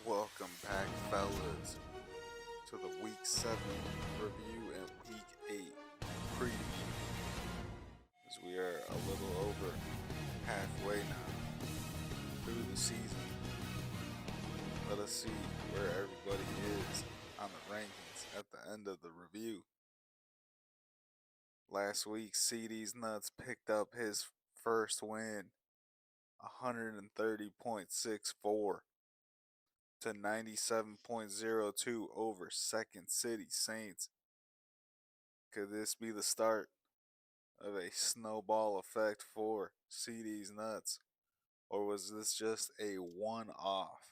Welcome back, fellas, to the Week 7 review and Week 8 preview. As we are a little over halfway now through the season, let us see where everybody is on the rankings at the end of the review. Last week, CeeDeez Nutz picked up his first win, 130.64. to 97.02 over Second City Saints. Could this be the start of a snowball effect for CeeDeez Nutz? Or was this just a one-off?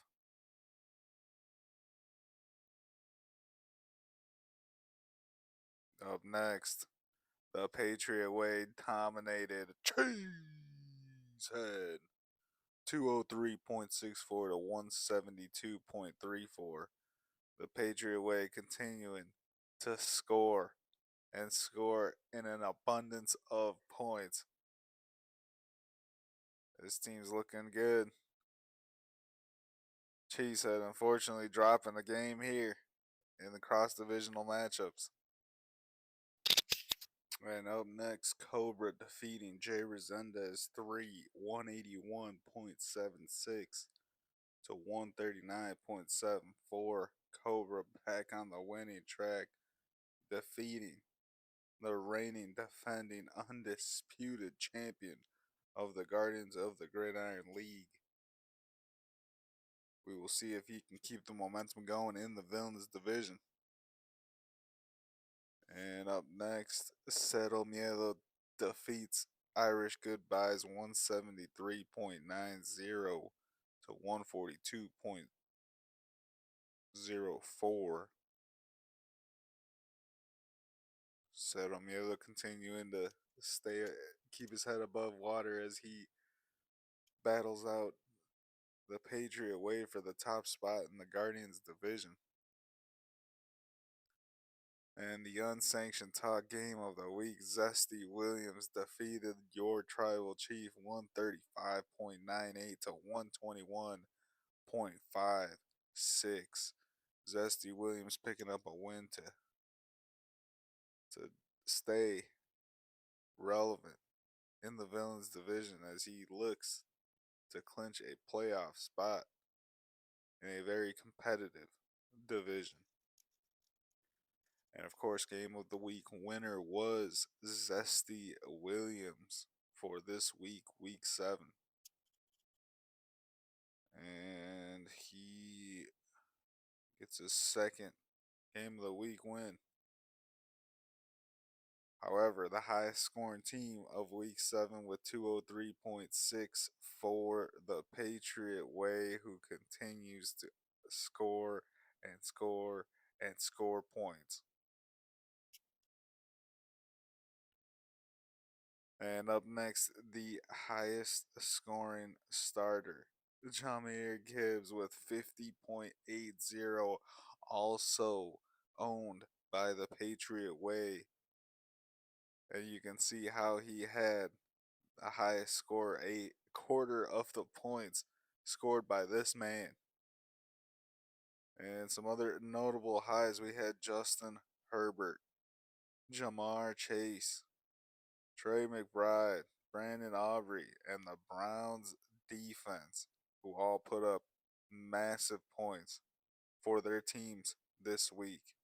Up next, ThePatriotWay dominated Cheeeesehead 203.64 to 172.34. ThePatriotWay continuing to score and score in an abundance of points. This team's looking good. Cheeeseehead unfortunately dropping the game here in the cross-divisional matchups. And up next, Cobra defeating Jay Resendez 181.76 to 139.74. Cobra back on the winning track, defeating the reigning, defending, undisputed champion of the Guardians of the Gridiron League. We will see if he can keep the momentum going in the Villains division. And up next, Cero Miedo defeats Irish Goodbyes 173.90 to 142.04. Cero Miedo continuing to keep his head above water as he battles out the Patriot Way for the top spot in the Guardians division. And the unsanctioned talk game of the week, Zesty Williams defeated your tribal chief 135.98 to 121.56. Zesty Williams picking up a win to stay relevant in the Villains division as he looks to clinch a playoff spot in a very competitive division. And of course, game of the week winner was Zesty Williams for this week, week 7. And he gets his second game of the week win. However, the highest scoring team of week 7 with 203.64, the Patriot Way, who continues to score and score and score points. And up next, the highest scoring starter, Jameer Gibbs with 50.80, also owned by the Patriot Way. And you can see how he had the highest score, a quarter of the points scored by this man. And some other notable highs, we had Justin Herbert, Jamar Chase, Trey McBride, Brandon Aubrey, and the Browns defense, who all put up massive points for their teams this week.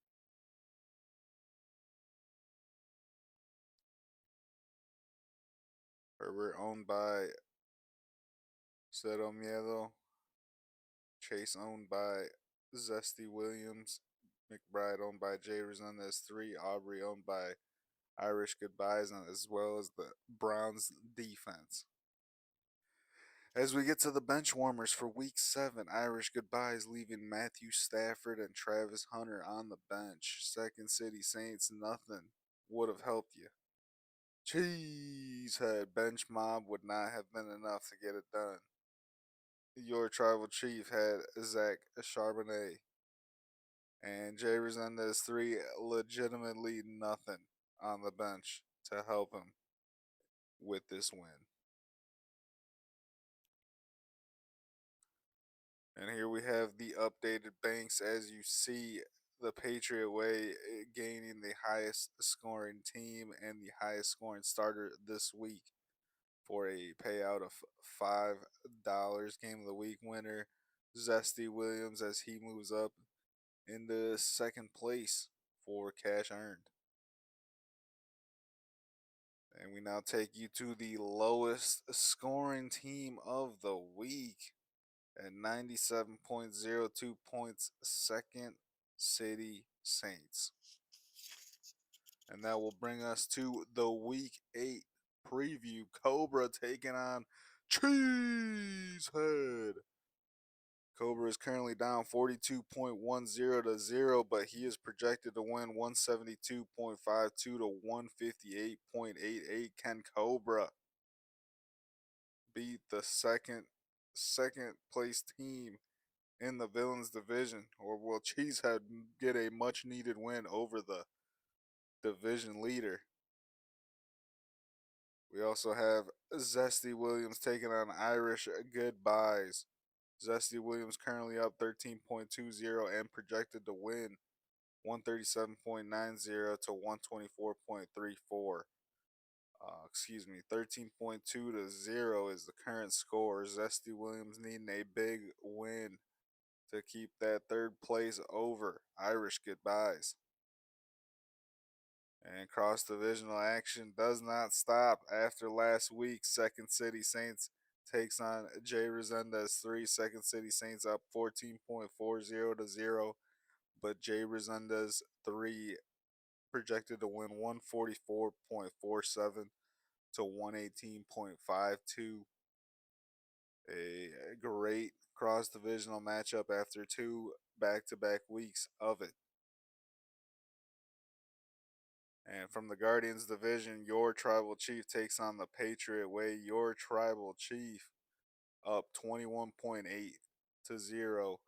Herbert owned by Cero Miedo, Chase owned by Zesty Williams, McBride owned by Jay Resendez 3, Aubrey owned by Irish Goodbyes, and as well as the Browns defense. As we get to the bench warmers for week 7, Irish Goodbyes leaving Matthew Stafford and Travis Hunter on the bench. Second City Saints, nothing would have helped you. Cheeeseehead bench mob would not have been enough to get it done. Your tribal chief had Zach Charbonnet and Jay Resendez 3, legitimately nothing on the bench to help him with this win. And here we have the updated banks. As you see, the Patriot Way gaining the highest scoring team and the highest scoring starter this week for a payout of $5. Game of the week winner, Zesty Williams, as he moves up into second place for cash earned. And we now take you to the lowest scoring team of the week at 97.02 points, Second City Saints. And that will bring us to the Week 8 preview. Cobra taking on Cheeeesehead. Cobra is currently down 42.10 to 0, but he is projected to win 172.52 to 158.88. Can Cobra beat the second place team in the Villains division, or will Cheeseehead get a much needed win over the division leader? We also have Zesty Williams taking on Irish Goodbyes. Zesty Williams currently up 13.20 and projected to win 137.90 to 124.34. 13.2 to 0 is the current score. Zesty Williams needing a big win to keep that third place over Irish Goodbyes. And cross divisional action does not stop after last week. Second City Saints takes on Jay Resendez 3. Second City Saints up 14.40 to 0, but Jay Resendez 3 projected to win 144.47 to 118.52. A great cross divisional matchup after two back-to-back weeks of it. And from the Guardians division, your Tribal Chief takes on the Patriot Way. Your Tribal Chief up 21.8 to 0.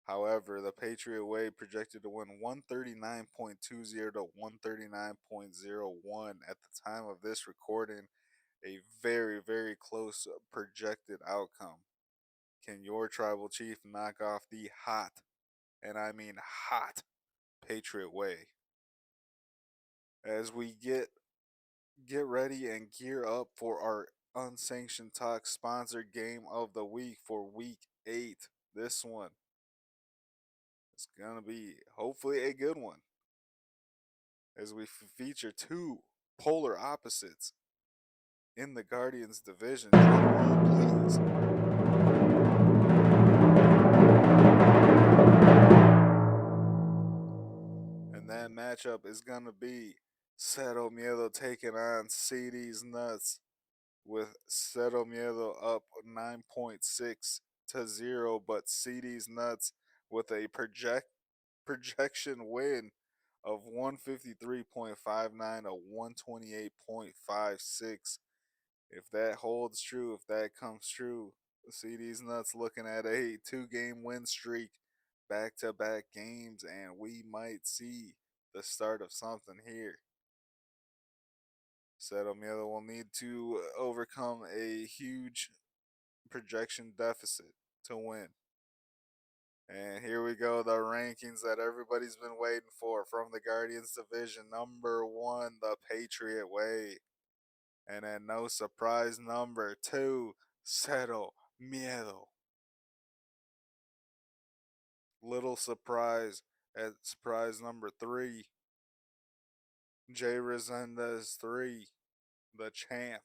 However, the Patriot Way projected to win 139.20 to 139.01 at the time of this recording. A very, very close projected outcome. Can your Tribal Chief knock off the hot, and I mean hot, Patriot Way? As we get ready and gear up for our Unsanctioned Talk sponsored game of the week for Week 8. This one is going to be hopefully a good one, as we feature two polar opposites in the Guardians division. Drum roll, please. And that matchup is going to be Cero Miedo taking on CeeDeez Nutz, with Cero Miedo up 9.6 to 0, but CeeDeez Nutz with a projection win of 153.59 to 128.56. If that holds true, if that comes true, CeeDeez Nutz looking at a 2-game win streak, back-to-back games, and we might see the start of something here. Cero Miedo will need to overcome a huge projection deficit to win. And here we go, the rankings that everybody's been waiting for from the Guardians division. Number 1, the Patriot Way. And then no surprise, number 2, Cero Miedo. Little surprise at surprise number 3, Jay Resendez 3, the champ.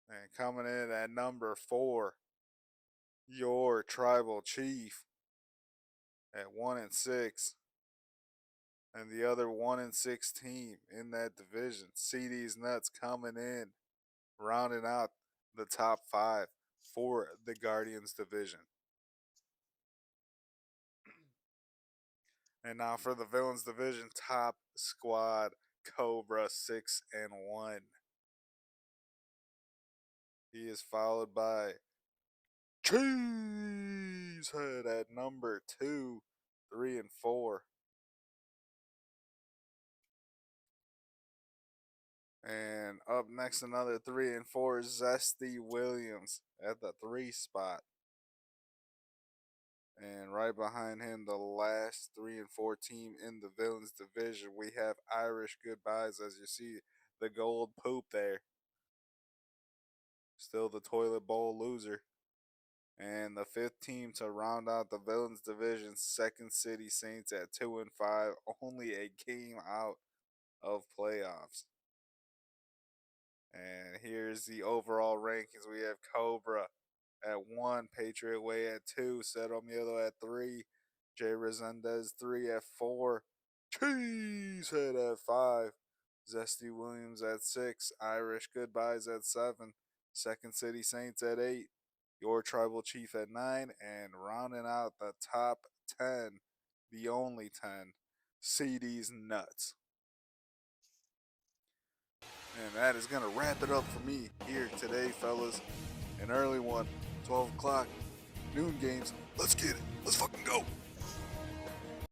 And coming in at number 4, your Tribal Chief at 1-6. And the other 1-6 team in that division, CeeDeez Nutz, coming in, rounding out the top 5 for the Guardians division. And now for the Villains division, top squad, Cobra 6-1. He is followed by Cheeeesehead at number 2, 3-4. And up next, another 3 and 4, Zesty Williams at the 3 spot. And right behind him, the last 3 and 4 team in the Villains division, we have Irish Goodbyes. As you see, the gold poop there. Still the toilet bowl loser. And the 5th team to round out the Villains division, Second City Saints at 2 and 5, only a game out of playoffs. And here's the overall rankings. We have Cobra at 1, Patriot Way at 2, Cero Miedo at 3, Jay Resendez 3 at 4, Cheeeesehead at 5, Zesty Williams at 6, Irish Goodbyes at 7, Second City Saints at 8, Your Tribal Chief at 9, and rounding out the top 10, the only 10, CeeDeez Nutz. And that is going to wrap it up for me here today, fellas. An early one, 12 o'clock, noon games. Let's get it. Let's fucking go.